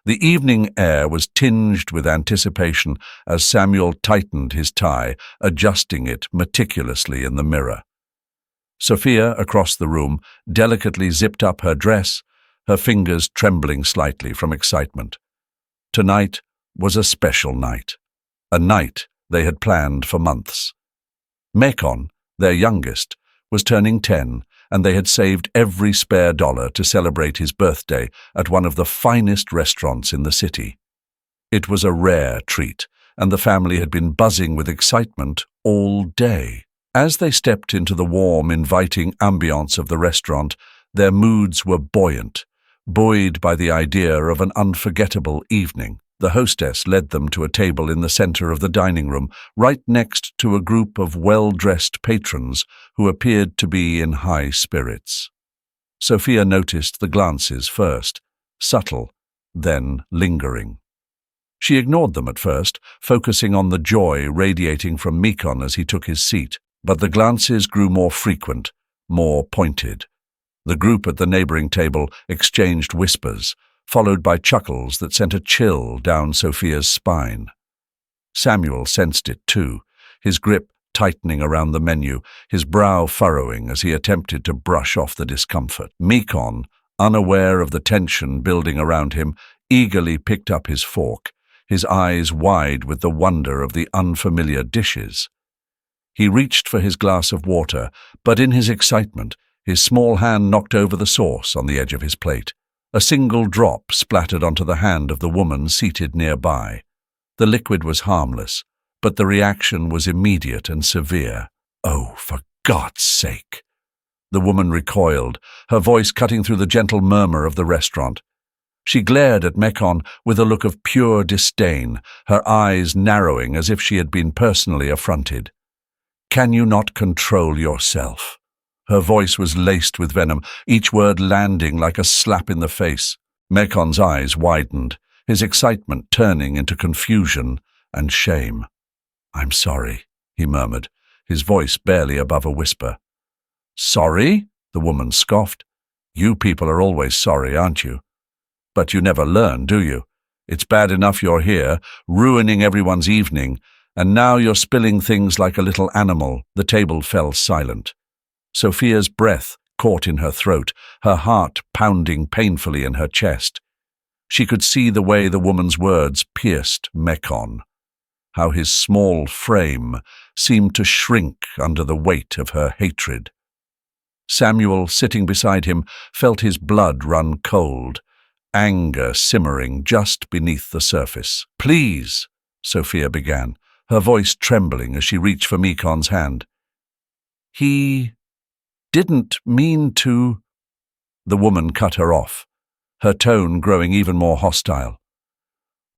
The evening air was tinged with anticipation as Samuel tightened his tie, adjusting it meticulously in the mirror. Sophia, across the room, delicately zipped up her dress, her fingers trembling slightly from excitement. Tonight was a special night, a night they had planned for months. Mekon, their youngest, was turning 10, and they had saved every spare dollar to celebrate his birthday at one of the finest restaurants in the city. It was a rare treat, and the family had been buzzing with excitement all day. As they stepped into the warm, inviting ambience of the restaurant, their moods were buoyant, buoyed by the idea of an unforgettable evening. The hostess led them to a table in the center of the dining room, right next to a group of well-dressed patrons who appeared to be in high spirits. Sophia noticed the glances first, subtle, then lingering. She ignored them at first, focusing on the joy radiating from Mekon as he took his seat, but the glances grew more frequent, more pointed. The group at the neighboring table exchanged whispers, followed by chuckles that sent a chill down Sophia's spine. Samuel sensed it too, his grip tightening around the menu, his brow furrowing as he attempted to brush off the discomfort. Mekon, unaware of the tension building around him, eagerly picked up his fork, his eyes wide with the wonder of the unfamiliar dishes. He reached for his glass of water, but in his excitement, his small hand knocked over the sauce on the edge of his plate. A single drop splattered onto the hand of the woman seated nearby. The liquid was harmless, but the reaction was immediate and severe. "Oh, for God's sake!" The woman recoiled, her voice cutting through the gentle murmur of the restaurant. She glared at Mekon with a look of pure disdain, her eyes narrowing as if she had been personally affronted. "Can you not control yourself?" Her voice was laced with venom, each word landing like a slap in the face. Mekon's eyes widened, his excitement turning into confusion and shame. "I'm sorry," he murmured, his voice barely above a whisper. "Sorry?" the woman scoffed. "You people are always sorry, aren't you? But you never learn, do you? It's bad enough you're here, ruining everyone's evening, and now you're spilling things like a little animal." The table fell silent. Sophia's breath caught in her throat, her heart pounding painfully in her chest. She could see the way the woman's words pierced Mekon, how his small frame seemed to shrink under the weight of her hatred. Samuel, sitting beside him, felt his blood run cold, anger simmering just beneath the surface. "Please," Sophia began, her voice trembling as she reached for Mekon's hand. "He didn't mean to—" The woman cut her off, her tone growing even more hostile.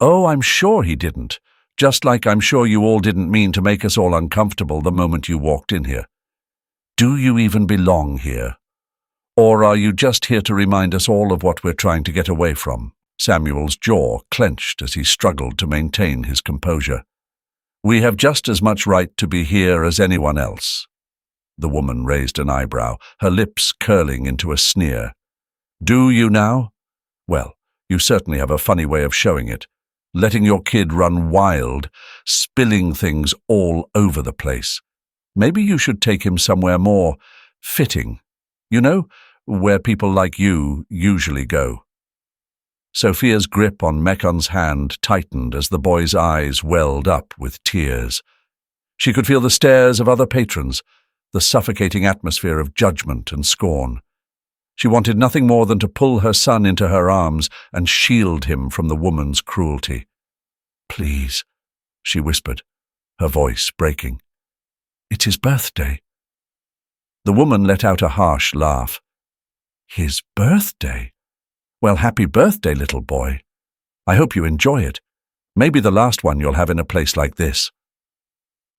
"Oh, I'm sure he didn't, just like I'm sure you all didn't mean to make us all uncomfortable the moment you walked in here. Do you even belong here? Or are you just here to remind us all of what we're trying to get away from?" Samuel's jaw clenched as he struggled to maintain his composure. "We have just as much right to be here as anyone else." The woman raised an eyebrow, her lips curling into a sneer. "Do you now? Well, you certainly have a funny way of showing it, letting your kid run wild, spilling things all over the place. Maybe you should take him somewhere more fitting, you know, where people like you usually go." Sophia's grip on Mekon's hand tightened as the boy's eyes welled up with tears. She could feel the stares of other patrons, the suffocating atmosphere of judgment and scorn. She wanted nothing more than to pull her son into her arms and shield him from the woman's cruelty. "Please," she whispered, her voice breaking. "It's his birthday." The woman let out a harsh laugh. "His birthday? Well, happy birthday, little boy. I hope you enjoy it. Maybe the last one you'll have in a place like this."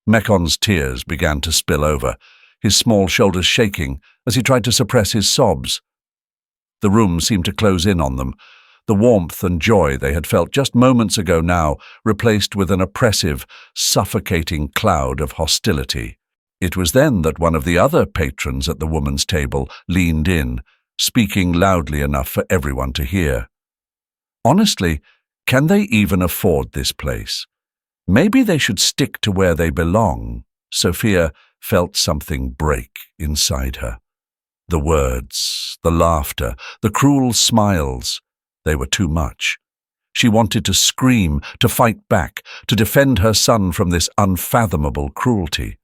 Mekon's tears began to spill over, his small shoulders shaking as he tried to suppress his sobs. The room seemed to close in on them, the warmth and joy they had felt just moments ago now replaced with an oppressive, suffocating cloud of hostility. It was then that one of the other patrons at the woman's table leaned in, speaking loudly enough for everyone to hear. "Honestly, Can they even afford this place? Maybe they should stick to where they belong. Sophia felt something break inside her. The words, the laughter, the cruel smiles, they were too much. She wanted to scream, to fight back, to defend her son from this unfathomable cruelty.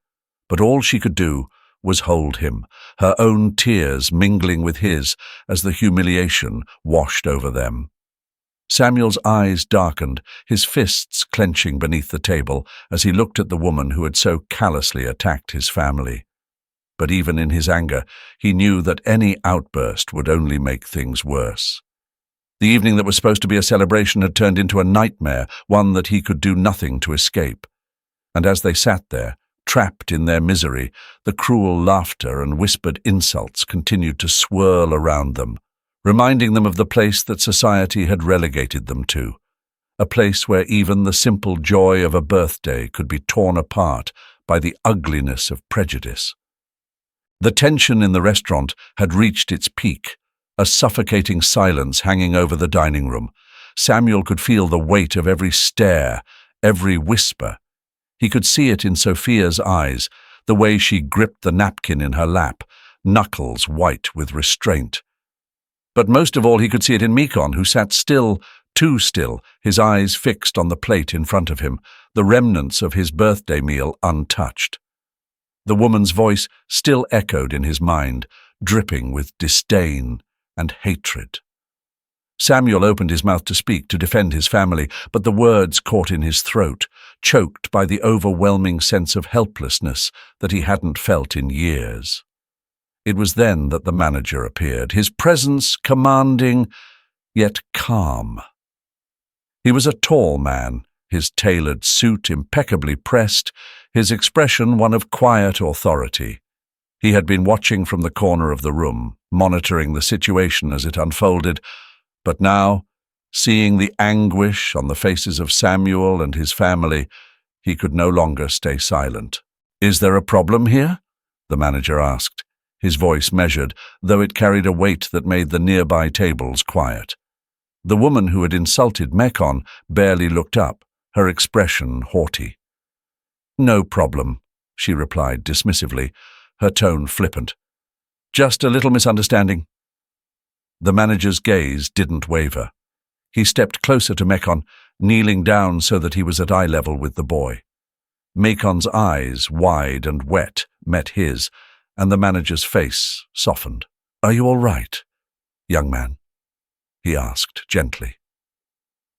But all she could do was hold him, her own tears mingling with his as the humiliation washed over them. Samuel's eyes darkened, his fists clenching beneath the table as he looked at the woman who had so callously attacked his family. But even in his anger, he knew that any outburst would only make things worse. The evening that was supposed to be a celebration had turned into a nightmare, one that he could do nothing to escape. And as they sat there, trapped in their misery, the cruel laughter and whispered insults continued to swirl around them, reminding them of the place that society had relegated them to, a place where even the simple joy of a birthday could be torn apart by the ugliness of prejudice. The tension in the restaurant had reached its peak, a suffocating silence hanging over the dining room. Samuel could feel the weight of every stare, every whisper. He could see it in Sophia's eyes, the way she gripped the napkin in her lap, knuckles white with restraint. But most of all he could see it in Mekon, who sat still, too still, his eyes fixed on the plate in front of him, the remnants of his birthday meal untouched. The woman's voice still echoed in his mind, dripping with disdain and hatred. Samuel opened his mouth to speak, to defend his family, but the words caught in his throat, choked by the overwhelming sense of helplessness that he hadn't felt in years. It was then that the manager appeared, his presence commanding, yet calm. He was a tall man, his tailored suit impeccably pressed, his expression one of quiet authority. He had been watching from the corner of the room, monitoring the situation as it unfolded, but now, seeing the anguish on the faces of Samuel and his family, he could no longer stay silent. "Is there a problem here?" the manager asked, his voice measured, though it carried a weight that made the nearby tables quiet. The woman who had insulted Mekon barely looked up, her expression haughty. "No problem," she replied dismissively, her tone flippant. "Just a little misunderstanding." The manager's gaze didn't waver. He stepped closer to Mekon, kneeling down so that he was at eye level with the boy. Mekon's eyes, wide and wet, met his, and the manager's face softened. "Are you all right, young man?" he asked gently.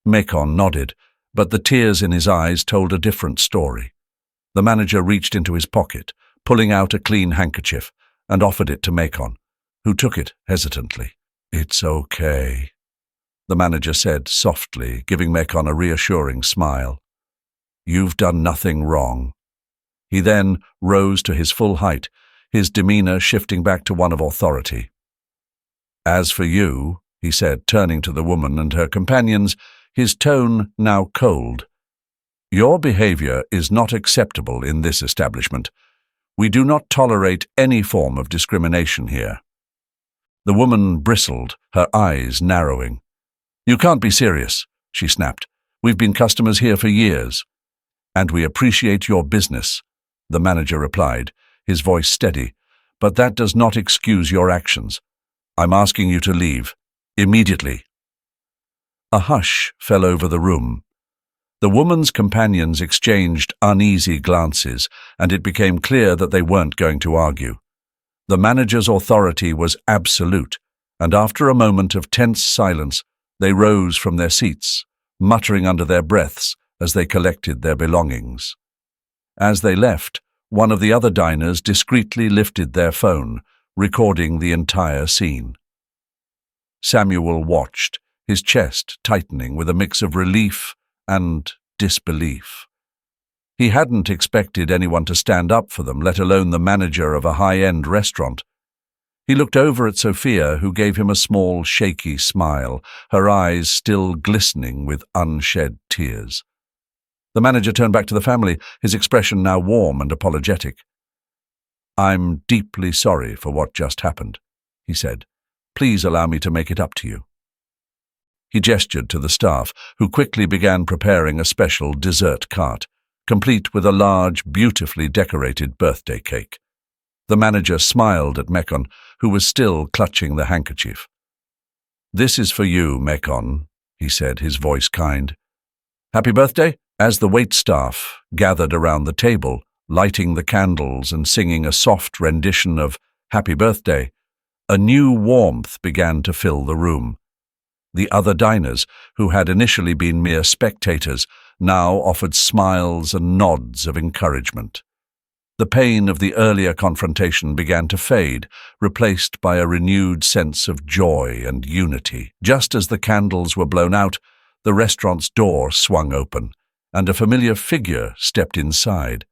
Mekon nodded, but the tears in his eyes told a different story. The manager reached into his pocket, pulling out a clean handkerchief, and offered it to Mekon, who took it hesitantly. "It's okay," the manager said softly, giving Mekon a reassuring smile. "You've done nothing wrong." He then rose to his full height, his demeanor shifting back to one of authority. "As for you," he said, turning to the woman and her companions, his tone now cold, "your behavior is not acceptable in this establishment. We do not tolerate any form of discrimination here." The woman bristled, her eyes narrowing. "You can't be serious," she snapped. "We've been customers here for years." "And we appreciate your business," the manager replied, his voice steady, "but that does not excuse your actions. I'm asking you to leave, immediately." A hush fell over the room. The woman's companions exchanged uneasy glances, and it became clear that they weren't going to argue. The manager's authority was absolute, and after a moment of tense silence, they rose from their seats, muttering under their breaths as they collected their belongings. As they left, one of the other diners discreetly lifted their phone, recording the entire scene. Samuel watched, his chest tightening with a mix of relief and disbelief. He hadn't expected anyone to stand up for them, let alone the manager of a high-end restaurant. He looked over at Sophia, who gave him a small, shaky smile, her eyes still glistening with unshed tears. The manager turned back to the family, his expression now warm and apologetic. "I'm deeply sorry for what just happened," he said. "Please allow me to make it up to you." He gestured to the staff, who quickly began preparing a special dessert cart, complete with a large, beautifully decorated birthday cake. The manager smiled at Mekon, who was still clutching the handkerchief. "This is for you, Mekon," he said, his voice kind. "Happy birthday?" As the waitstaff gathered around the table, lighting the candles and singing a soft rendition of Happy Birthday, a new warmth began to fill the room. The other diners, who had initially been mere spectators, now offered smiles and nods of encouragement. The pain of the earlier confrontation began to fade, replaced by a renewed sense of joy and unity. Just as the candles were blown out, the restaurant's door swung open, and a familiar figure stepped inside.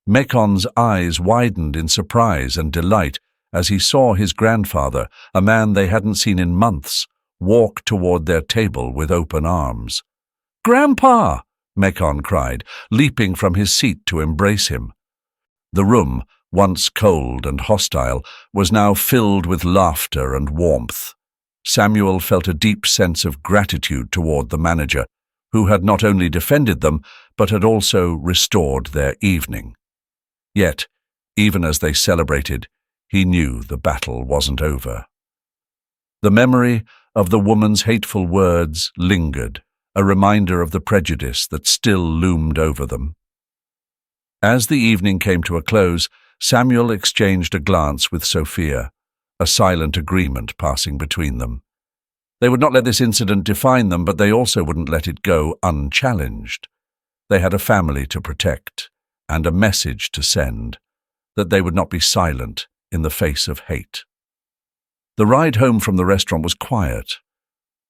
Mekon's eyes widened in surprise and delight as he saw his grandfather, a man they hadn't seen in months, walk toward their table with open arms. "Grandpa!" Mekon cried, leaping from his seat to embrace him. The room, once cold and hostile, was now filled with laughter and warmth. Samuel felt a deep sense of gratitude toward the manager, who had not only defended them, but had also restored their evening. Yet, even as they celebrated, he knew the battle wasn't over. The memory of the woman's hateful words lingered, a reminder of the prejudice that still loomed over them. As the evening came to a close, Samuel exchanged a glance with Sophia, a silent agreement passing between them. They would not let this incident define them, but they also wouldn't let it go unchallenged. They had a family to protect and a message to send, that they would not be silent in the face of hate. The ride home from the restaurant was quiet,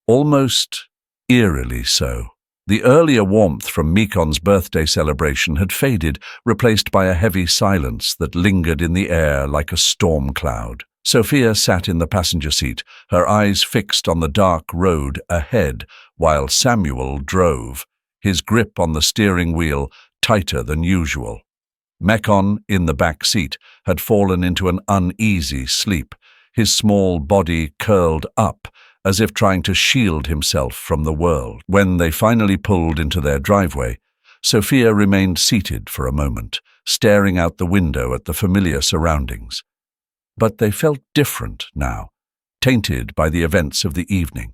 almost eerily so. The earlier warmth from Mekon's birthday celebration had faded, replaced by a heavy silence that lingered in the air like a storm cloud. Sophia sat in the passenger seat, her eyes fixed on the dark road ahead, while Samuel drove, his grip on the steering wheel tighter than usual. Mekon, in the back seat, had fallen into an uneasy sleep, his small body curled up, as if trying to shield himself from the world. When they finally pulled into their driveway, Sophia remained seated for a moment, staring out the window at the familiar surroundings. But they felt different now, tainted by the events of the evening.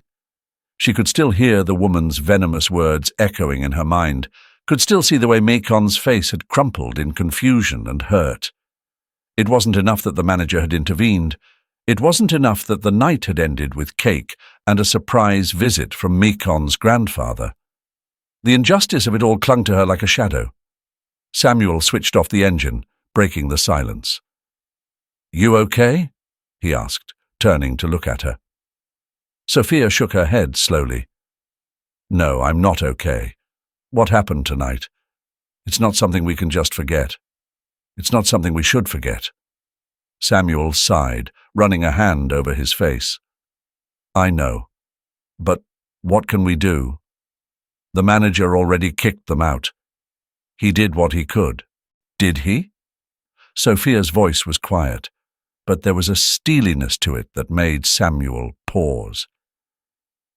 She could still hear the woman's venomous words echoing in her mind, could still see the way Mekon's face had crumpled in confusion and hurt. It wasn't enough that the manager had intervened. It wasn't enough that the night had ended with cake and a surprise visit from Mekon's grandfather. The injustice of it all clung to her like a shadow. Samuel switched off the engine, breaking the silence. "You okay?" he asked, turning to look at her. Sophia shook her head slowly. "No, I'm not okay. What happened tonight? It's not something we can just forget. It's not something we should forget." Samuel sighed, running a hand over his face. "I know. But what can we do? The manager already kicked them out. He did what he could." "Did he?" Sophia's voice was quiet, but there was a steeliness to it that made Samuel pause.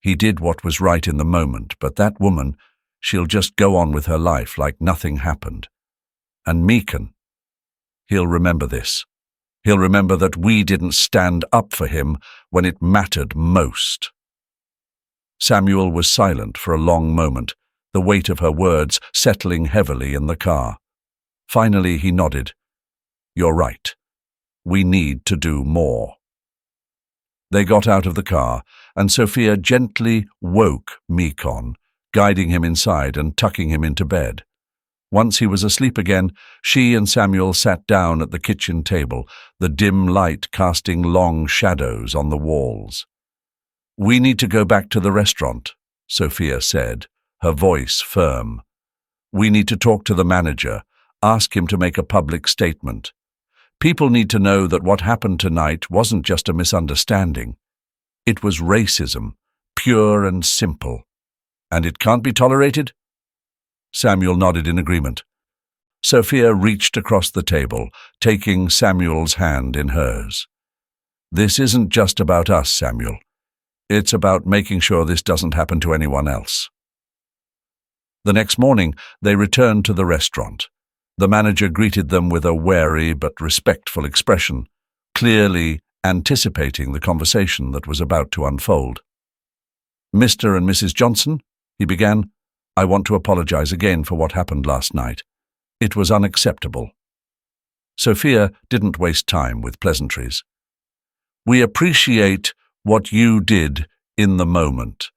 "He did what was right in the moment, but that woman, she'll just go on with her life like nothing happened. And Mekon, he'll remember this. He'll remember that we didn't stand up for him when it mattered most." Samuel was silent for a long moment, the weight of her words settling heavily in the car. Finally he nodded. "You're right. We need to do more." They got out of the car, and Sophia gently woke Mekon, guiding him inside and tucking him into bed. Once he was asleep again, she and Samuel sat down at the kitchen table, the dim light casting long shadows on the walls. "We need to go back to the restaurant," Sophia said, her voice firm. "We need to talk to the manager, ask him to make a public statement. People need to know that what happened tonight wasn't just a misunderstanding. It was racism, pure and simple. And it can't be tolerated?" Samuel nodded in agreement. Sophia reached across the table, taking Samuel's hand in hers. "This isn't just about us, Samuel. It's about making sure this doesn't happen to anyone else." The next morning, they returned to the restaurant. The manager greeted them with a wary but respectful expression, clearly anticipating the conversation that was about to unfold. "Mr. and Mrs. Johnson," he began, "I want to apologize again for what happened last night. It was unacceptable." Sophia didn't waste time with pleasantries. "We appreciate what you did in the moment,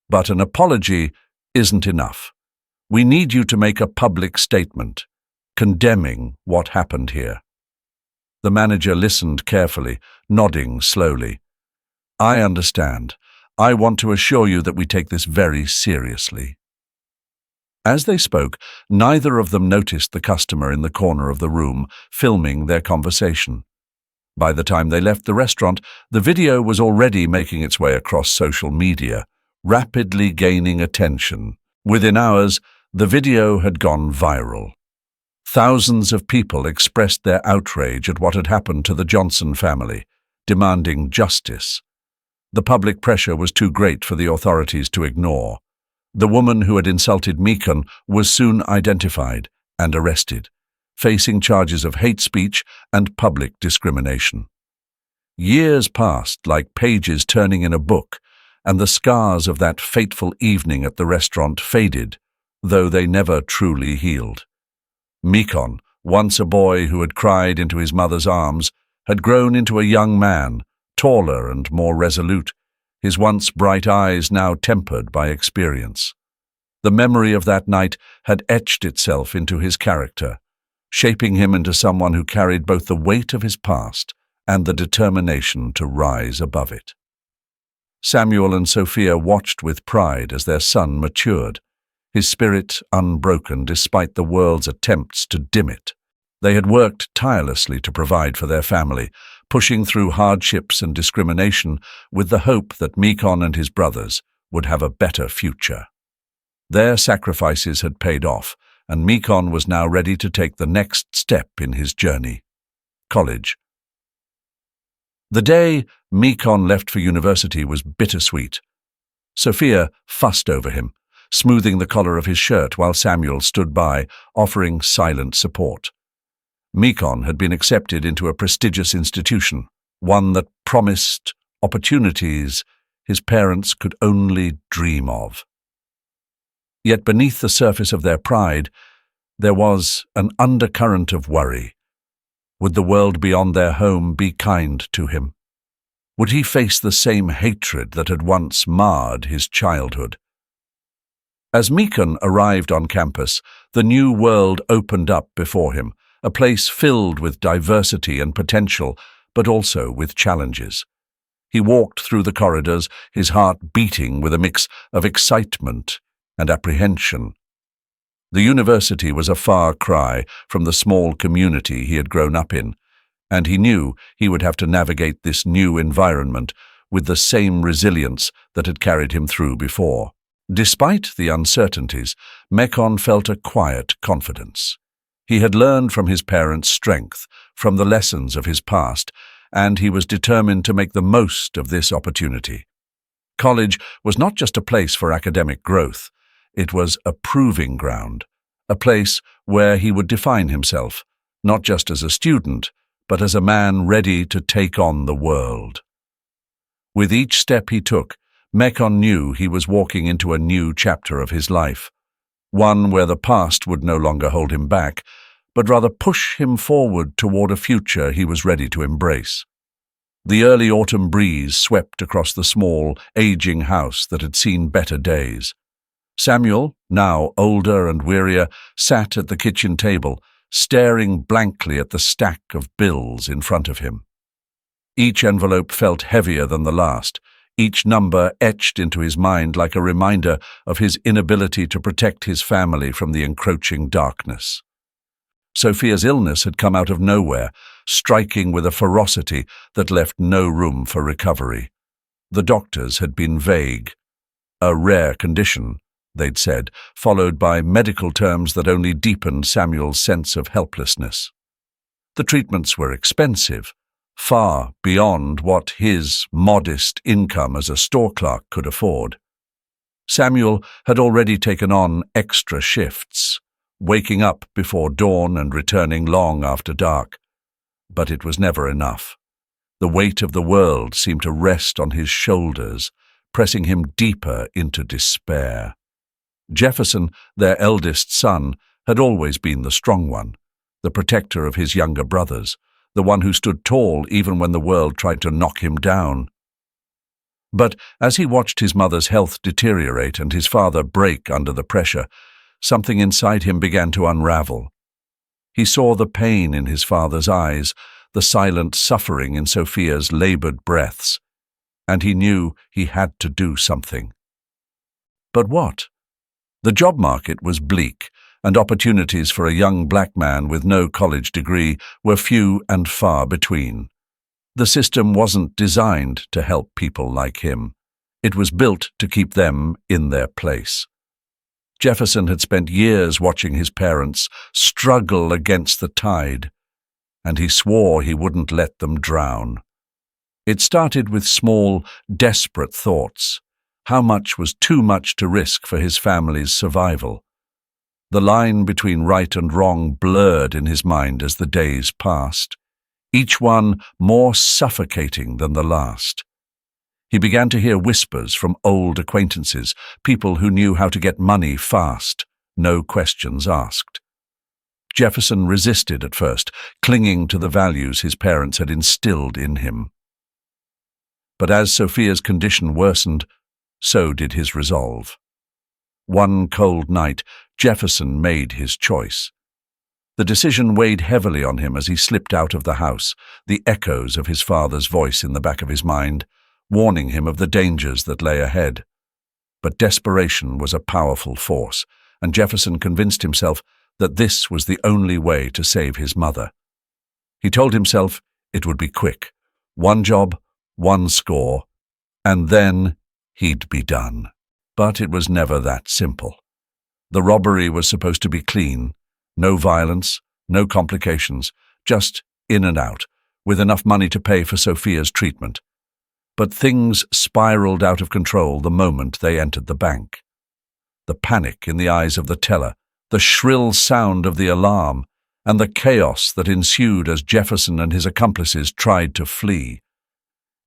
but an apology isn't enough. We need you to make a public statement condemning what happened here." The manager listened carefully, nodding slowly. "I understand. I want to assure you that we take this very seriously." As they spoke, neither of them noticed the customer in the corner of the room, filming their conversation. By the time they left the restaurant, the video was already making its way across social media, rapidly gaining attention. Within hours, the video had gone viral. Thousands of people expressed their outrage at what had happened to the Johnson family, demanding justice. The public pressure was too great for the authorities to ignore. The woman who had insulted Mekon was soon identified and arrested, facing charges of hate speech and public discrimination. Years passed like pages turning in a book, and the scars of that fateful evening at the restaurant faded, though they never truly healed. Mekon, once a boy who had cried into his mother's arms, had grown into a young man, taller and more resolute, his once bright eyes now tempered by experience. The memory of that night had etched itself into his character, shaping him into someone who carried both the weight of his past and the determination to rise above it. Samuel and Sophia watched with pride as their son matured, his spirit unbroken despite the world's attempts to dim it. They had worked tirelessly to provide for their family, pushing through hardships and discrimination with the hope that Mekon and his brothers would have a better future. Their sacrifices had paid off, and Mekon was now ready to take the next step in his journey: college. The day Mekon left for university was bittersweet. Sophia fussed over him, smoothing the collar of his shirt while Samuel stood by, offering silent support. Mekon had been accepted into a prestigious institution, one that promised opportunities his parents could only dream of. Yet beneath the surface of their pride, there was an undercurrent of worry. Would the world beyond their home be kind to him? Would he face the same hatred that had once marred his childhood? As Mekon arrived on campus, the new world opened up before him, a place filled with diversity and potential, but also with challenges. He walked through the corridors, his heart beating with a mix of excitement and apprehension. The university was a far cry from the small community he had grown up in, and he knew he would have to navigate this new environment with the same resilience that had carried him through before. Despite the uncertainties, Mekon felt a quiet confidence. He had learned from his parents' strength, from the lessons of his past, and he was determined to make the most of this opportunity. College was not just a place for academic growth. It was a proving ground, a place where he would define himself, not just as a student, but as a man ready to take on the world. With each step he took, Mekon knew he was walking into a new chapter of his life, one where the past would no longer hold him back, but rather push him forward toward a future he was ready to embrace. The early autumn breeze swept across the small, aging house that had seen better days. Samuel, now older and wearier, sat at the kitchen table, staring blankly at the stack of bills in front of him. Each envelope felt heavier than the last, each number etched into his mind like a reminder of his inability to protect his family from the encroaching darkness. Sophia's illness had come out of nowhere, striking with a ferocity that left no room for recovery. The doctors had been vague. A rare condition, they'd said, followed by medical terms that only deepened Samuel's sense of helplessness. The treatments were expensive, far beyond what his modest income as a store clerk could afford. Samuel had already taken on extra shifts, waking up before dawn and returning long after dark. But it was never enough. The weight of the world seemed to rest on his shoulders, pressing him deeper into despair. Jefferson, their eldest son, had always been the strong one, the protector of his younger brothers, the one who stood tall even when the world tried to knock him down. But as he watched his mother's health deteriorate and his father break under the pressure, something inside him began to unravel. He saw the pain in his father's eyes, the silent suffering in Sophia's labored breaths, and he knew he had to do something. But what? The job market was bleak, and opportunities for a young black man with no college degree were few and far between. The system wasn't designed to help people like him. It was built to keep them in their place. Jefferson had spent years watching his parents struggle against the tide, and he swore he wouldn't let them drown. It started with small, desperate thoughts. How much was too much to risk for his family's survival? The line between right and wrong blurred in his mind as the days passed, each one more suffocating than the last. He began to hear whispers from old acquaintances, people who knew how to get money fast, no questions asked. Jefferson resisted at first, clinging to the values his parents had instilled in him. But as Sophia's condition worsened, so did his resolve. One cold night, Jefferson made his choice. The decision weighed heavily on him as he slipped out of the house, the echoes of his father's voice in the back of his mind, warning him of the dangers that lay ahead. But desperation was a powerful force, and Jefferson convinced himself that this was the only way to save his mother. He told himself it would be quick, one job, one score, and then he'd be done. But it was never that simple. The robbery was supposed to be clean, no violence, no complications, just in and out, with enough money to pay for Sophia's treatment. But things spiraled out of control the moment they entered the bank. The panic in the eyes of the teller, the shrill sound of the alarm, and the chaos that ensued as Jefferson and his accomplices tried to flee.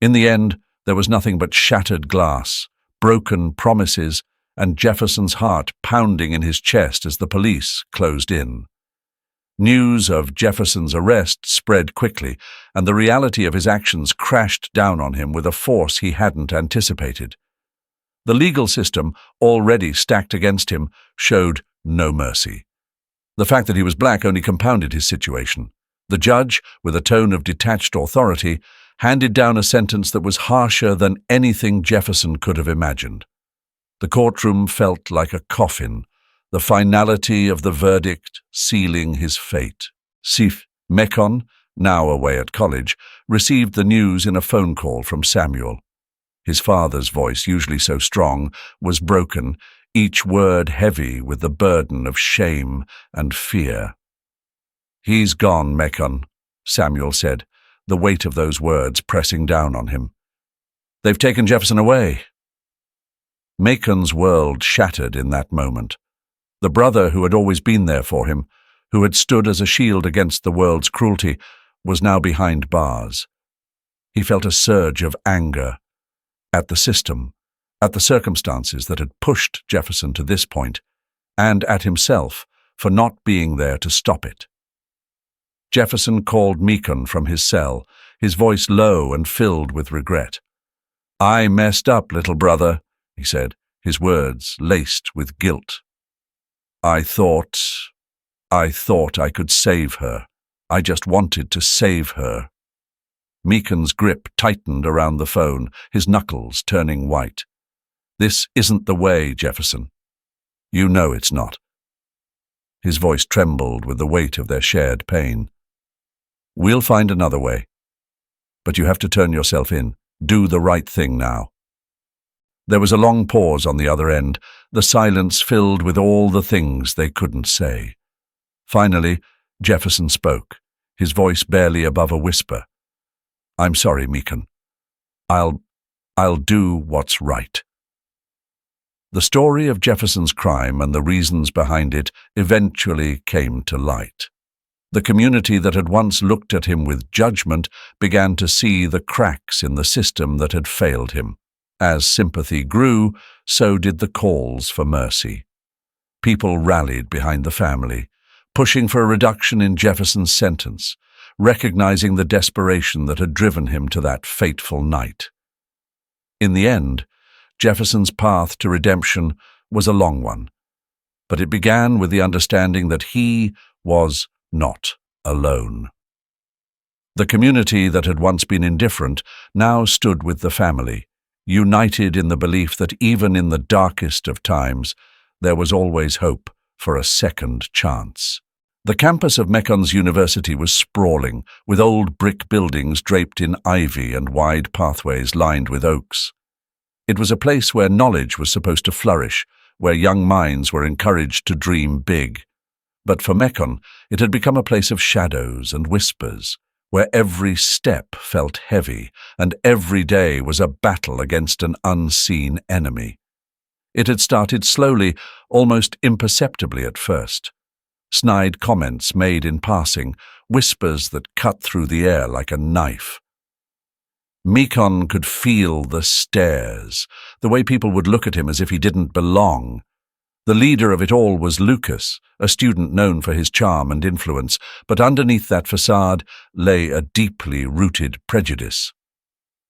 In the end, there was nothing but shattered glass, broken promises, and Jefferson's heart pounding in his chest as the police closed in. News of Jefferson's arrest spread quickly, and the reality of his actions crashed down on him with a force he hadn't anticipated. The legal system, already stacked against him, showed no mercy. The fact that he was black only compounded his situation. The judge, with a tone of detached authority, handed down a sentence that was harsher than anything Jefferson could have imagined. The courtroom felt like a coffin, the finality of the verdict sealing his fate. Sif Mekon, now away at college, received the news in a phone call from Samuel. His father's voice, usually so strong, was broken, each word heavy with the burden of shame and fear. "He's gone, Mekon," Samuel said, the weight of those words pressing down on him. "They've taken Jefferson away." Macon's world shattered in that moment. The brother who had always been there for him, who had stood as a shield against the world's cruelty, was now behind bars. He felt a surge of anger at the system, at the circumstances that had pushed Jefferson to this point, and at himself for not being there to stop it. Jefferson called Mekon from his cell, his voice low and filled with regret. "I messed up, little brother," he said, his words laced with guilt. I thought I could save her. I just wanted to save her." Mekon's grip tightened around the phone, his knuckles turning white. "This isn't the way, Jefferson. You know it's not." His voice trembled with the weight of their shared pain. "We'll find another way. But you have to turn yourself in. Do the right thing now." There was a long pause on the other end, the silence filled with all the things they couldn't say. Finally, Jefferson spoke, his voice barely above a whisper. I'm sorry, Meekon. I'll do what's right. The story of Jefferson's crime and the reasons behind it eventually came to light. The community that had once looked at him with judgment began to see the cracks in the system that had failed him. As sympathy grew, so did the calls for mercy. People rallied behind the family, pushing for a reduction in Jefferson's sentence, recognizing the desperation that had driven him to that fateful night. In the end, Jefferson's path to redemption was a long one, but it began with the understanding that he was not alone. The community that had once been indifferent now stood with the family, united in the belief that even in the darkest of times, there was always hope for a second chance. The campus of Mekon's University was sprawling, with old brick buildings draped in ivy and wide pathways lined with oaks. It was a place where knowledge was supposed to flourish, where young minds were encouraged to dream big. But for Mekon, it had become a place of shadows and whispers, where every step felt heavy and every day was a battle against an unseen enemy. It had started slowly, almost imperceptibly at first. Snide comments made in passing, whispers that cut through the air like a knife. Mekon could feel the stares, the way people would look at him as if he didn't belong. The leader of it all was Lucas, a student known for his charm and influence, but underneath that facade lay a deeply rooted prejudice.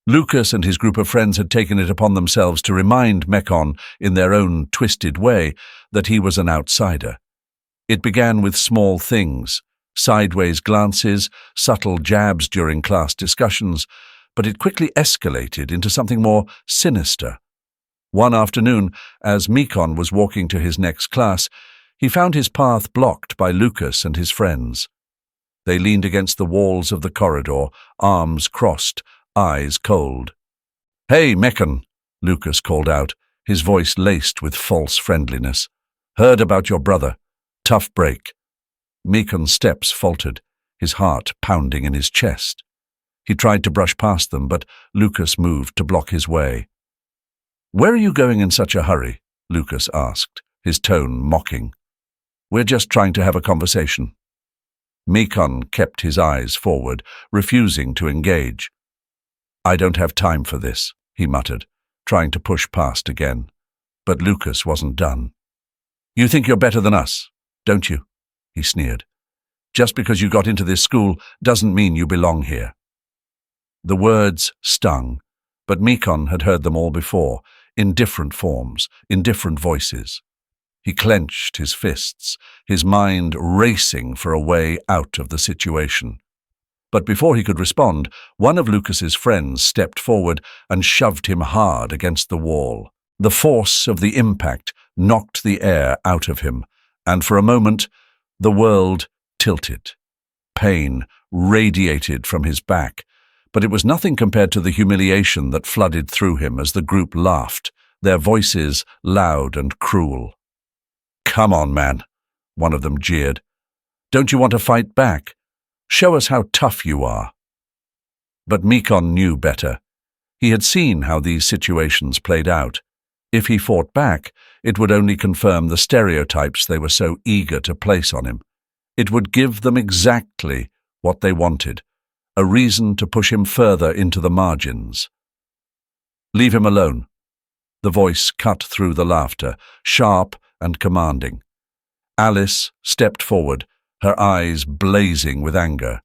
Lucas and his group of friends had taken it upon themselves to remind Mekon, in their own twisted way, that he was an outsider. It began with small things, sideways glances, subtle jabs during class discussions, but it quickly escalated into something more sinister. One afternoon, as Mekon was walking to his next class, he found his path blocked by Lucas and his friends. They leaned against the walls of the corridor, arms crossed, eyes cold. "Hey, Mekon," Lucas called out, his voice laced with false friendliness. "Heard about your brother. Tough break." Mekon's steps faltered, his heart pounding in his chest. He tried to brush past them, but Lucas moved to block his way. "Where are you going in such a hurry?" Lucas asked, his tone mocking. "We're just trying to have a conversation." Mekon kept his eyes forward, refusing to engage. "I don't have time for this," he muttered, trying to push past again. But Lucas wasn't done. "You think you're better than us, don't you?" he sneered. "Just because you got into this school doesn't mean you belong here." The words stung, but Mekon had heard them all before, in different forms, in different voices. He clenched his fists, his mind racing for a way out of the situation. But before he could respond, one of Lucas's friends stepped forward and shoved him hard against the wall. The force of the impact knocked the air out of him, and for a moment, the world tilted. Pain radiated from his back, but it was nothing compared to the humiliation that flooded through him as the group laughed, their voices loud and cruel. "Come on, man," one of them jeered. "Don't you want to fight back? Show us how tough you are." But Mekon knew better. He had seen how these situations played out. If he fought back, it would only confirm the stereotypes they were so eager to place on him. It would give them exactly what they wanted, a reason to push him further into the margins. "Leave him alone." The voice cut through the laughter, sharp and commanding. Alice stepped forward, her eyes blazing with anger.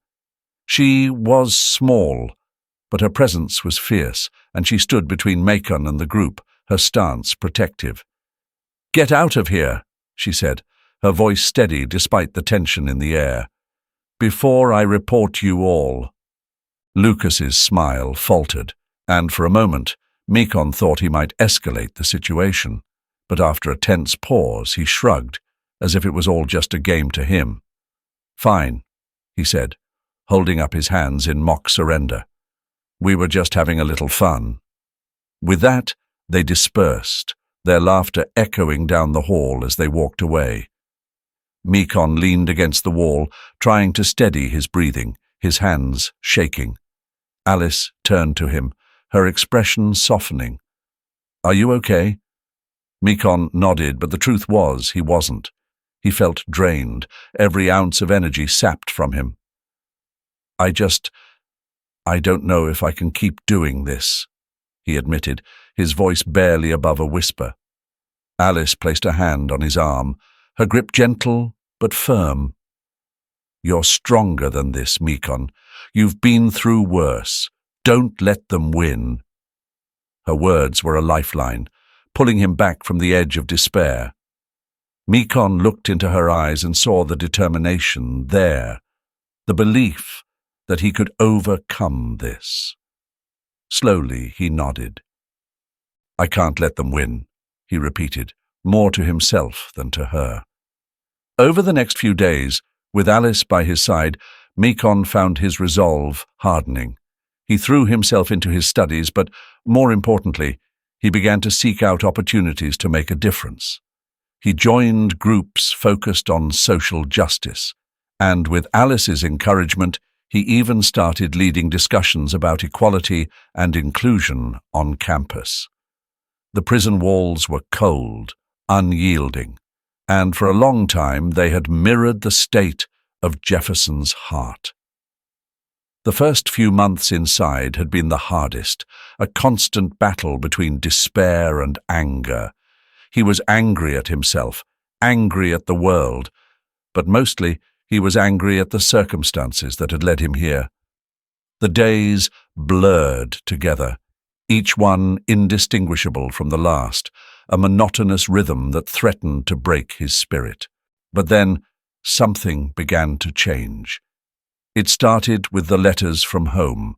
She was small, but her presence was fierce, and she stood between Mekon and the group, her stance protective. "Get out of here," she said, her voice steady despite the tension in the air. "Before I report you all." Lucas's smile faltered, and for a moment, Mekon thought he might escalate the situation. But after a tense pause, he shrugged, as if it was all just a game to him. "Fine," he said, holding up his hands in mock surrender. "We were just having a little fun." With that, they dispersed, their laughter echoing down the hall as they walked away. Mekon leaned against the wall, trying to steady his breathing, his hands shaking. Alice turned to him, her expression softening. "Are you okay?" Mikon nodded, but the truth was he wasn't. He felt drained, every ounce of energy sapped from him. I don't know if I can keep doing this," he admitted, his voice barely above a whisper. Alice placed a hand on his arm, her grip gentle but firm. "You're stronger than this, Mikon. You've been through worse. Don't let them win." Her words were a lifeline, pulling him back from the edge of despair. Mikon looked into her eyes and saw the determination there, the belief that he could overcome this. Slowly he nodded. "I can't let them win," he repeated, more to himself than to her. Over the next few days, with Alice by his side, Mikon found his resolve hardening. He threw himself into his studies, but, more importantly, he began to seek out opportunities to make a difference. He joined groups focused on social justice, and with Alice's encouragement, he even started leading discussions about equality and inclusion on campus. The prison walls were cold, unyielding, and for a long time they had mirrored the state of Jefferson's heart. The first few months inside had been the hardest, a constant battle between despair and anger. He was angry at himself, angry at the world, but mostly he was angry at the circumstances that had led him here. The days blurred together, each one indistinguishable from the last, a monotonous rhythm that threatened to break his spirit. But then something began to change. It started with the letters from home.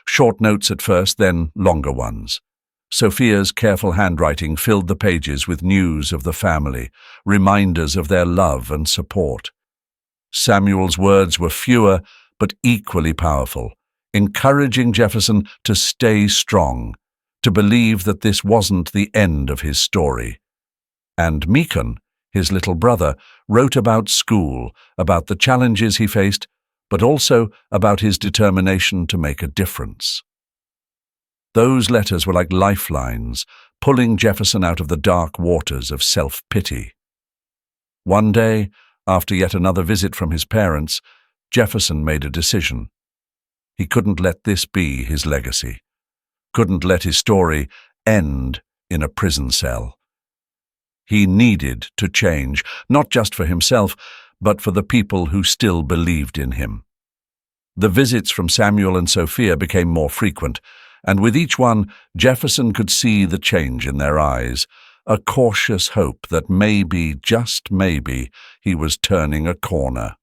Short notes at first, then longer ones. Sophia's careful handwriting filled the pages with news of the family, reminders of their love and support. Samuel's words were fewer but equally powerful, encouraging Jefferson to stay strong, to believe that this wasn't the end of his story. And Mikon, his little brother, wrote about school, about the challenges he faced, but also about his determination to make a difference. Those letters were like lifelines, pulling Jefferson out of the dark waters of self-pity. One day, after yet another visit from his parents, Jefferson made a decision. He couldn't let this be his legacy, couldn't let his story end in a prison cell. He needed to change, not just for himself, but for the people who still believed in him. The visits from Samuel and Sophia became more frequent, and with each one, Jefferson could see the change in their eyes, a cautious hope that maybe, just maybe, he was turning a corner.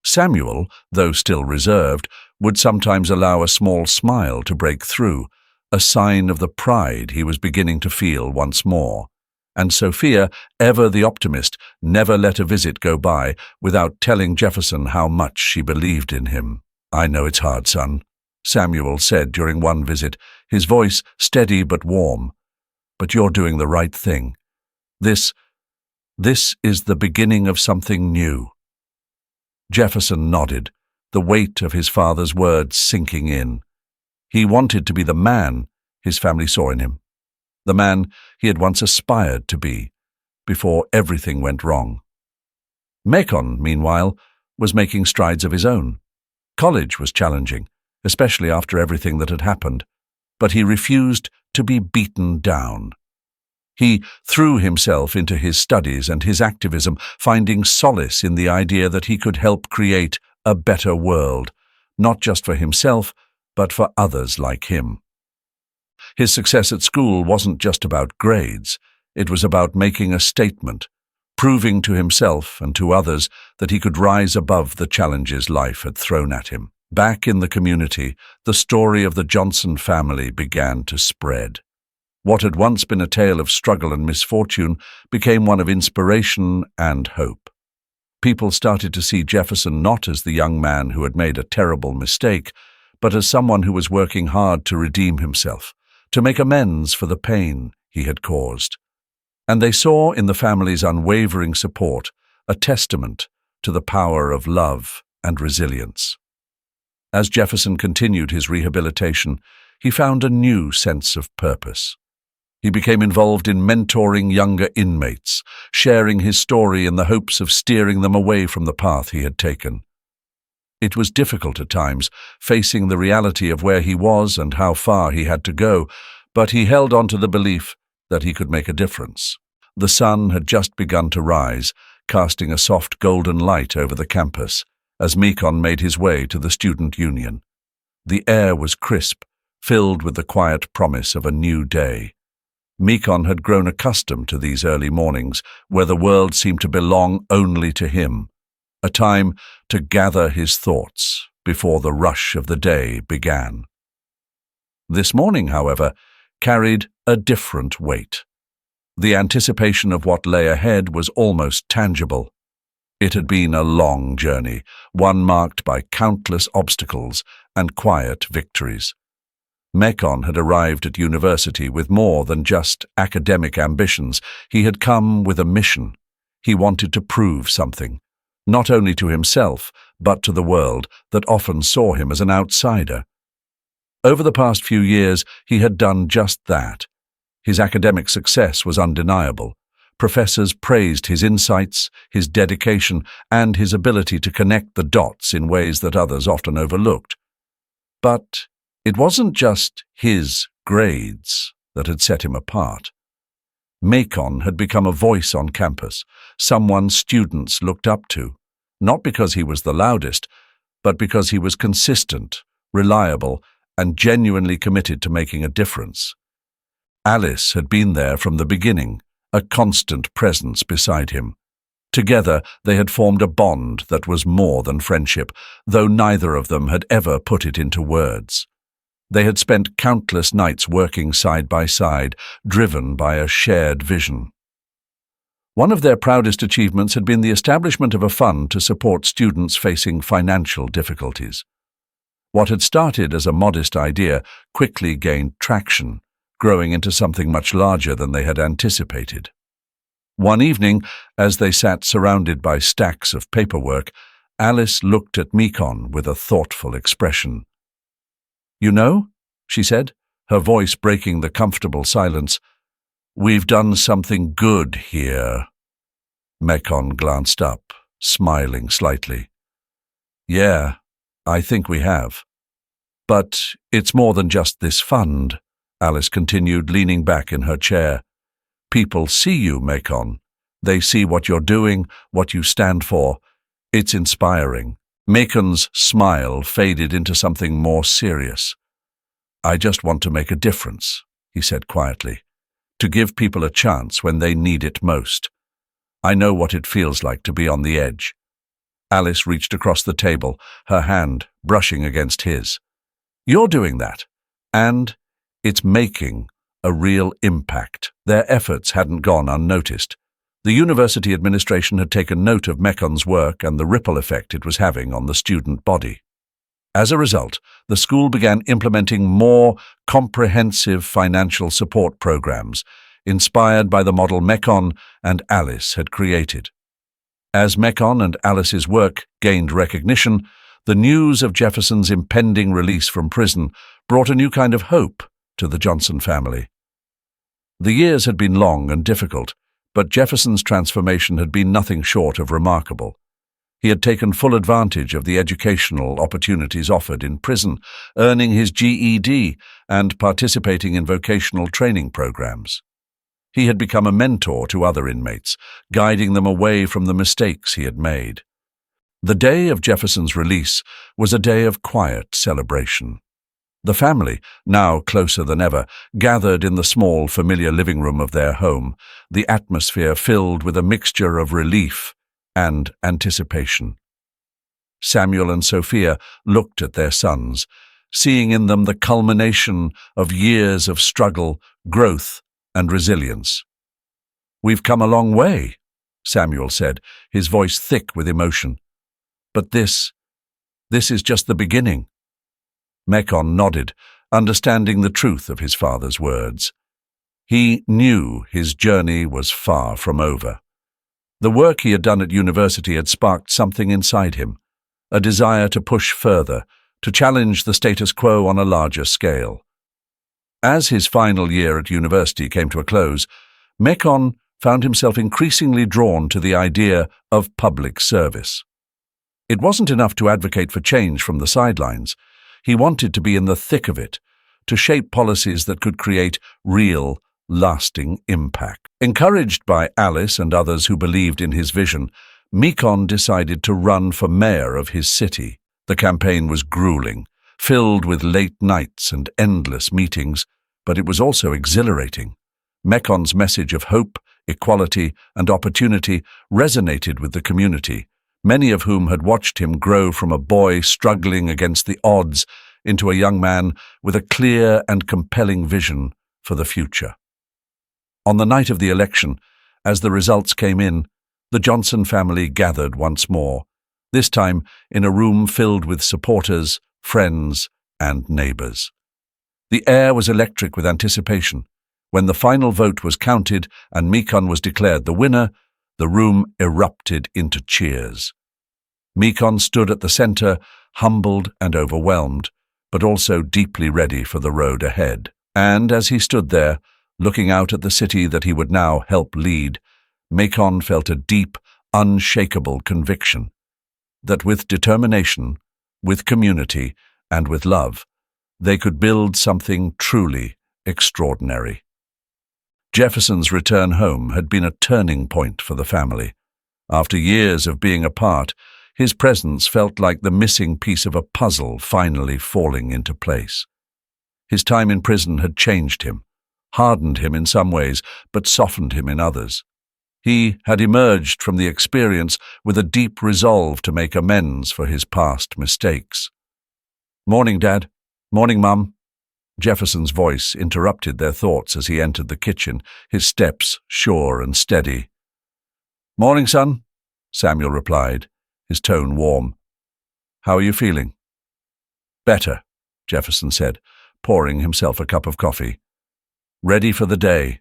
Samuel, though still reserved, would sometimes allow a small smile to break through, a sign of the pride he was beginning to feel once more. And Sophia, ever the optimist, never let a visit go by without telling Jefferson how much she believed in him. "I know it's hard, son," Samuel said during one visit, his voice steady but warm. "But you're doing the right thing. This is the beginning of something new." Jefferson nodded, the weight of his father's words sinking in. He wanted to be the man his family saw in him, the man he had once aspired to be, before everything went wrong. Mikon, meanwhile, was making strides of his own. College was challenging, especially after everything that had happened, but he refused to be beaten down. He threw himself into his studies and his activism, finding solace in the idea that he could help create a better world, not just for himself, but for others like him. His success at school wasn't just about grades. It was about making a statement, proving to himself and to others that he could rise above the challenges life had thrown at him. Back in the community, the story of the Johnson family began to spread. What had once been a tale of struggle and misfortune became one of inspiration and hope. People started to see Jefferson not as the young man who had made a terrible mistake, but as someone who was working hard to redeem himself, to make amends for the pain he had caused. And they saw in the family's unwavering support a testament to the power of love and resilience. As Jefferson continued his rehabilitation, he found a new sense of purpose. He became involved in mentoring younger inmates, sharing his story in the hopes of steering them away from the path he had taken. It was difficult at times, facing the reality of where he was and how far he had to go, but he held on to the belief that he could make a difference. The sun had just begun to rise, casting a soft golden light over the campus, as Mekon made his way to the student union. The air was crisp, filled with the quiet promise of a new day. Mekon had grown accustomed to these early mornings, where the world seemed to belong only to him, a time to gather his thoughts before the rush of the day began. This morning, however, carried a different weight. The anticipation of what lay ahead was almost tangible. It had been a long journey, one marked by countless obstacles and quiet victories. Mekon had arrived at university with more than just academic ambitions. He had come with a mission. He wanted to prove something, not only to himself, but to the world that often saw him as an outsider. Over the past few years, he had done just that. His academic success was undeniable. Professors praised his insights, his dedication, and his ability to connect the dots in ways that others often overlooked. But it wasn't just his grades that had set him apart. Mekon had become a voice on campus, someone students looked up to, not because he was the loudest, but because he was consistent, reliable, and genuinely committed to making a difference. Alice had been there from the beginning, a constant presence beside him. Together, they had formed a bond that was more than friendship, though neither of them had ever put it into words. They had spent countless nights working side by side, driven by a shared vision. One of their proudest achievements had been the establishment of a fund to support students facing financial difficulties. What had started as a modest idea quickly gained traction, growing into something much larger than they had anticipated. One evening, as they sat surrounded by stacks of paperwork, Alice looked at Mekon with a thoughtful expression. "You know," she said, her voice breaking the comfortable silence, "we've done something good here." Mekon glanced up, smiling slightly. "Yeah, I think we have. But it's more than just this fund," Alice continued, leaning back in her chair. "People see you, Mekon. They see what you're doing, what you stand for. It's inspiring." Mekon's smile faded into something more serious. "I just want to make a difference," he said quietly, "to give people a chance when they need it most. I know what it feels like to be on the edge." Alice reached across the table, her hand brushing against his. "You're doing that, and it's making a real impact." Their efforts hadn't gone unnoticed. The university administration had taken note of Mekon's work and the ripple effect it was having on the student body. As a result, the school began implementing more comprehensive financial support programs, inspired by the model Mekon and Alice had created. As Mekon and Alice's work gained recognition, the news of Jefferson's impending release from prison brought a new kind of hope to the Johnson family. The years had been long and difficult, but Jefferson's transformation had been nothing short of remarkable. He had taken full advantage of the educational opportunities offered in prison, earning his GED and participating in vocational training programs. He had become a mentor to other inmates, guiding them away from the mistakes he had made. The day of Jefferson's release was a day of quiet celebration. The family, now closer than ever, gathered in the small, familiar living room of their home, the atmosphere filled with a mixture of relief and anticipation. Samuel and Sophia looked at their sons, seeing in them the culmination of years of struggle, growth, and resilience. "We've come a long way," Samuel said, his voice thick with emotion. "But this is just the beginning." Mekon nodded, understanding the truth of his father's words. He knew his journey was far from over. The work he had done at university had sparked something inside him, a desire to push further, to challenge the status quo on a larger scale. As his final year at university came to a close, Mekon found himself increasingly drawn to the idea of public service. It wasn't enough to advocate for change from the sidelines. He wanted to be in the thick of it, to shape policies that could create real, lasting impact. Encouraged by Alice and others who believed in his vision, Mekon decided to run for mayor of his city. The campaign was grueling, filled with late nights and endless meetings, but it was also exhilarating. Mekon's message of hope, equality, and opportunity resonated with the community, many of whom had watched him grow from a boy struggling against the odds into a young man with a clear and compelling vision for the future. On the night of the election, as the results came in, the Johnson family gathered once more, this time in a room filled with supporters, friends, and neighbors. The air was electric with anticipation. When the final vote was counted and Mekon was declared the winner, the room erupted into cheers. Mekon stood at the center, humbled and overwhelmed, but also deeply ready for the road ahead. And as he stood there, looking out at the city that he would now help lead, Mekon felt a deep, unshakable conviction that with determination, with community, and with love, they could build something truly extraordinary. Jefferson's return home had been a turning point for the family. After years of being apart, his presence felt like the missing piece of a puzzle finally falling into place. His time in prison had changed him, hardened him in some ways, but softened him in others. He had emerged from the experience with a deep resolve to make amends for his past mistakes. "Morning, Dad. Morning, Mum." Jefferson's voice interrupted their thoughts as he entered the kitchen, his steps sure and steady. "Morning, son," Samuel replied, his tone warm. "How are you feeling?" "Better," Jefferson said, pouring himself a cup of coffee. "Ready for the day."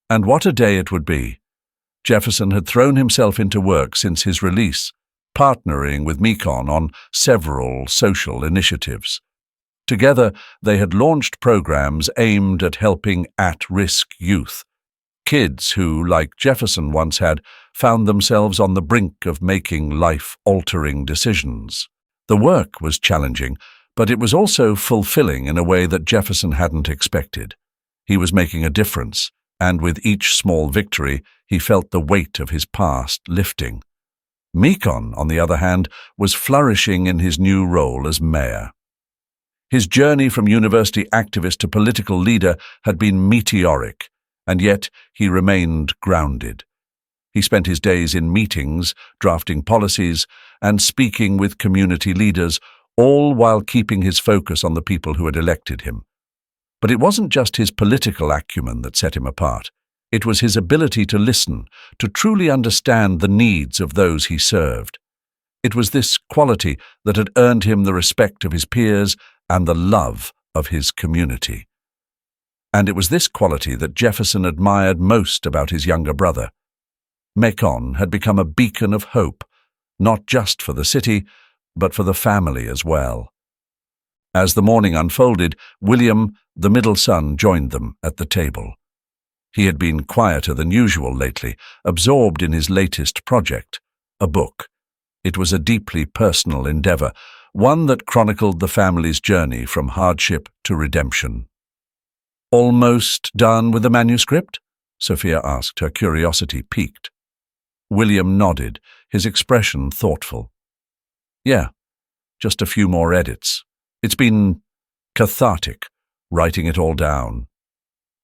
And what a day it would be. Jefferson had thrown himself into work since his release, partnering with Mekon on several social initiatives. Together, they had launched programs aimed at helping at-risk youth, kids who, like Jefferson once had, found themselves on the brink of making life-altering decisions. The work was challenging, but it was also fulfilling in a way that Jefferson hadn't expected. He was making a difference, and with each small victory, he felt the weight of his past lifting. Mekon, on the other hand, was flourishing in his new role as mayor. His journey from university activist to political leader had been meteoric, and yet he remained grounded. He spent his days in meetings, drafting policies, and speaking with community leaders, all while keeping his focus on the people who had elected him. But it wasn't just his political acumen that set him apart. It was his ability to listen, to truly understand the needs of those he served. It was this quality that had earned him the respect of his peers and the love of his community. And it was this quality that Jefferson admired most about his younger brother. Mekon had become a beacon of hope, not just for the city, but for the family as well. As the morning unfolded, William, the middle son, joined them at the table. He had been quieter than usual lately, absorbed in his latest project, a book. It was a deeply personal endeavor, one that chronicled the family's journey from hardship to redemption. "Almost done with the manuscript?" Sophia asked, her curiosity piqued. William nodded, his expression thoughtful. "Yeah, just a few more edits. It's been cathartic, writing it all down."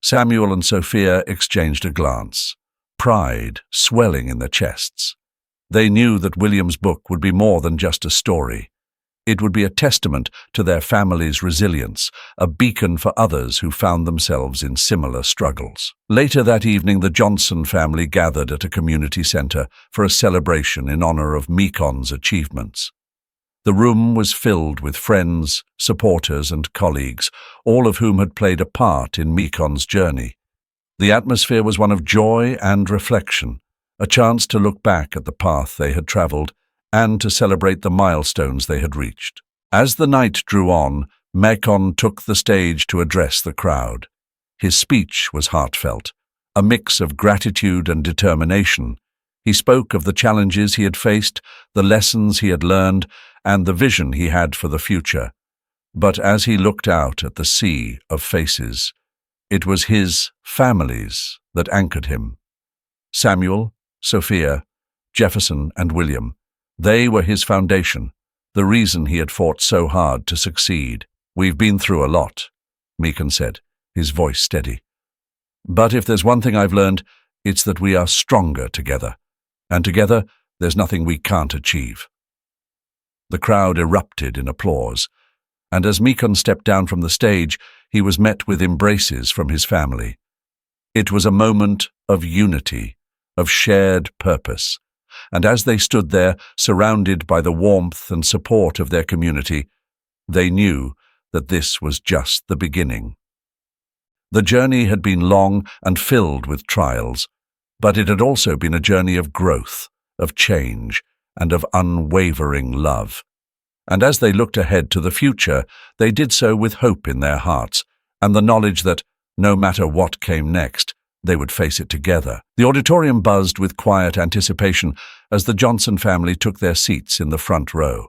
Samuel and Sophia exchanged a glance, pride swelling in their chests. They knew that William's book would be more than just a story. It would be a testament to their family's resilience, a beacon for others who found themselves in similar struggles. Later that evening, the Johnson family gathered at a community center for a celebration in honor of Mekon's achievements. The room was filled with friends, supporters, and colleagues, all of whom had played a part in Mekon's journey. The atmosphere was one of joy and reflection, a chance to look back at the path they had traveled and to celebrate the milestones they had reached. As the night drew on, Mekon took the stage to address the crowd. His speech was heartfelt, a mix of gratitude and determination. He spoke of the challenges he had faced, the lessons he had learned, and the vision he had for the future. But as he looked out at the sea of faces, it was his families that anchored him. Samuel, Sophia, Jefferson, and William. They were his foundation, the reason he had fought so hard to succeed. "We've been through a lot," Mekon said, his voice steady. "But if there's one thing I've learned, it's that we are stronger together. And together, there's nothing we can't achieve." The crowd erupted in applause, and as Mekon stepped down from the stage, he was met with embraces from his family. It was a moment of unity, of shared purpose, and as they stood there, surrounded by the warmth and support of their community, they knew that this was just the beginning. The journey had been long and filled with trials, but it had also been a journey of growth, of change, and of unwavering love. And as they looked ahead to the future, they did so with hope in their hearts, and the knowledge that, no matter what came next, they would face it together. The auditorium buzzed with quiet anticipation as the Johnson family took their seats in the front row.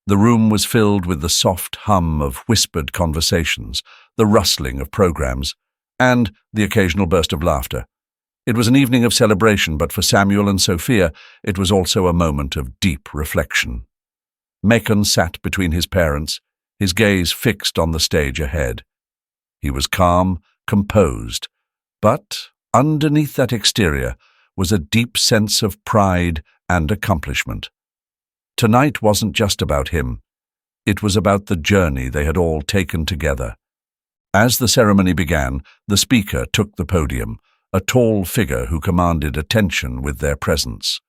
The room was filled with the soft hum of whispered conversations, the rustling of programs, and the occasional burst of laughter. It was an evening of celebration, but for Samuel and Sophia, it was also a moment of deep reflection. Mekon sat between his parents, his gaze fixed on the stage ahead. He was calm, composed, but underneath that exterior was a deep sense of pride and accomplishment. Tonight wasn't just about him. It was about the journey they had all taken together. As the ceremony began, the speaker took the podium, a tall figure who commanded attention with their presence.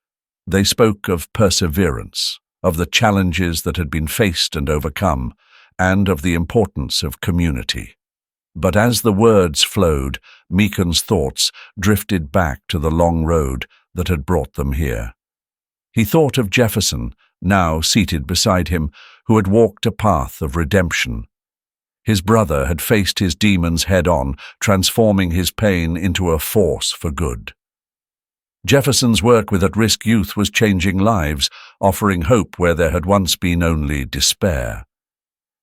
They spoke of perseverance, of the challenges that had been faced and overcome, and of the importance of community. But as the words flowed, Mekon's thoughts drifted back to the long road that had brought them here. He thought of Jefferson, now seated beside him, who had walked a path of redemption. His brother had faced his demons head-on, transforming his pain into a force for good. Jefferson's work with at-risk youth was changing lives, offering hope where there had once been only despair.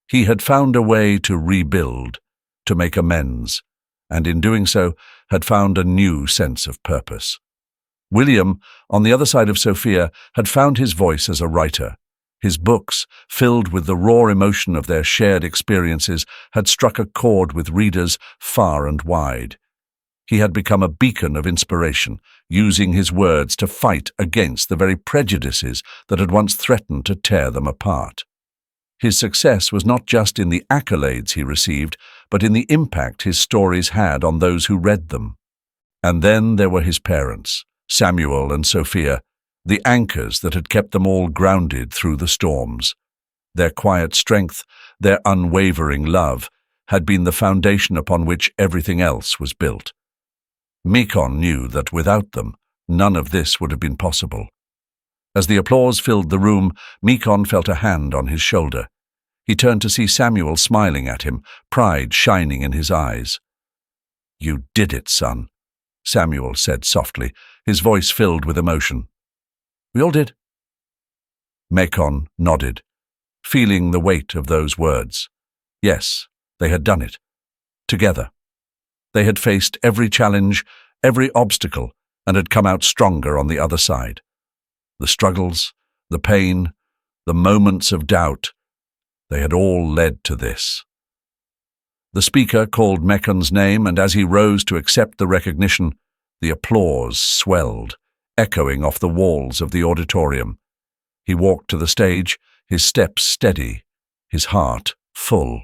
He had found a way to rebuild, to make amends, and in doing so had found a new sense of purpose. William, on the other side of Sophia, had found his voice as a writer. His books, filled with the raw emotion of their shared experiences, had struck a chord with readers far and wide. He had become a beacon of inspiration, using his words to fight against the very prejudices that had once threatened to tear them apart. His success was not just in the accolades he received, but in the impact his stories had on those who read them. And then there were his parents, Samuel and Sophia, the anchors that had kept them all grounded through the storms. Their quiet strength, their unwavering love, had been the foundation upon which everything else was built. Mekon knew that without them, none of this would have been possible. As the applause filled the room, Mekon felt a hand on his shoulder. He turned to see Samuel smiling at him, pride shining in his eyes. "You did it, son," Samuel said softly, his voice filled with emotion. "We all did." Mekon nodded, feeling the weight of those words. Yes, they had done it. Together. They had faced every challenge, every obstacle, and had come out stronger on the other side. The struggles, the pain, the moments of doubt, they had all led to this. The speaker called Mekon's name, and as he rose to accept the recognition, the applause swelled, echoing off the walls of the auditorium. He walked to the stage, his steps steady, his heart full.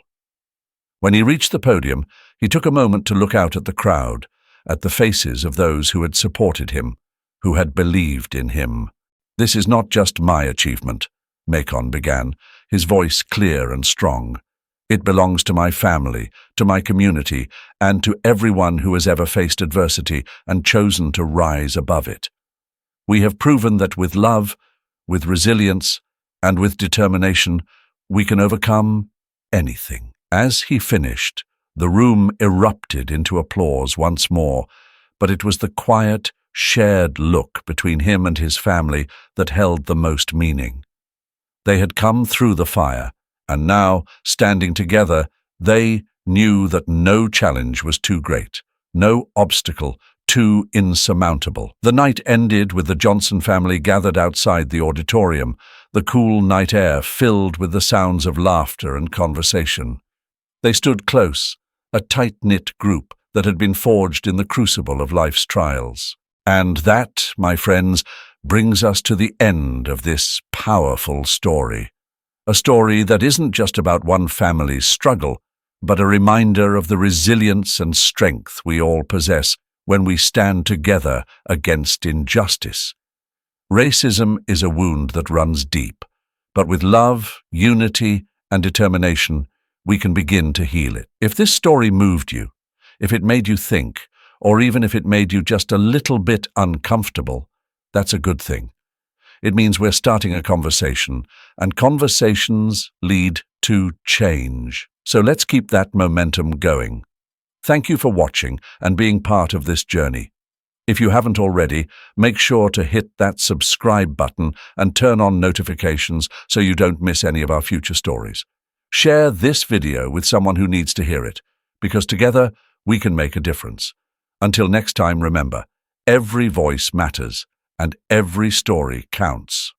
When he reached the podium, he took a moment to look out at the crowd, at the faces of those who had supported him, who had believed in him. "This is not just my achievement," Mekon began, his voice clear and strong. "It belongs to my family, to my community, and to everyone who has ever faced adversity and chosen to rise above it. We have proven that with love, with resilience, and with determination, we can overcome anything." As he finished, the room erupted into applause once more, but it was the quiet, shared look between him and his family that held the most meaning. They had come through the fire, and now, standing together, they knew that no challenge was too great, no obstacle too insurmountable. The night ended with the Johnson family gathered outside the auditorium, the cool night air filled with the sounds of laughter and conversation. They stood close, a tight-knit group that had been forged in the crucible of life's trials. And that, my friends, brings us to the end of this powerful story. A story that isn't just about one family's struggle, but a reminder of the resilience and strength we all possess when we stand together against injustice. Racism is a wound that runs deep, but with love, unity, and determination, we can begin to heal it. If this story moved you, if it made you think, or even if it made you just a little bit uncomfortable, that's a good thing. It means we're starting a conversation, and conversations lead to change. So let's keep that momentum going. Thank you for watching and being part of this journey. If you haven't already, make sure to hit that subscribe button and turn on notifications so you don't miss any of our future stories. Share this video with someone who needs to hear it, because together we can make a difference. Until next time, remember, every voice matters and every story counts.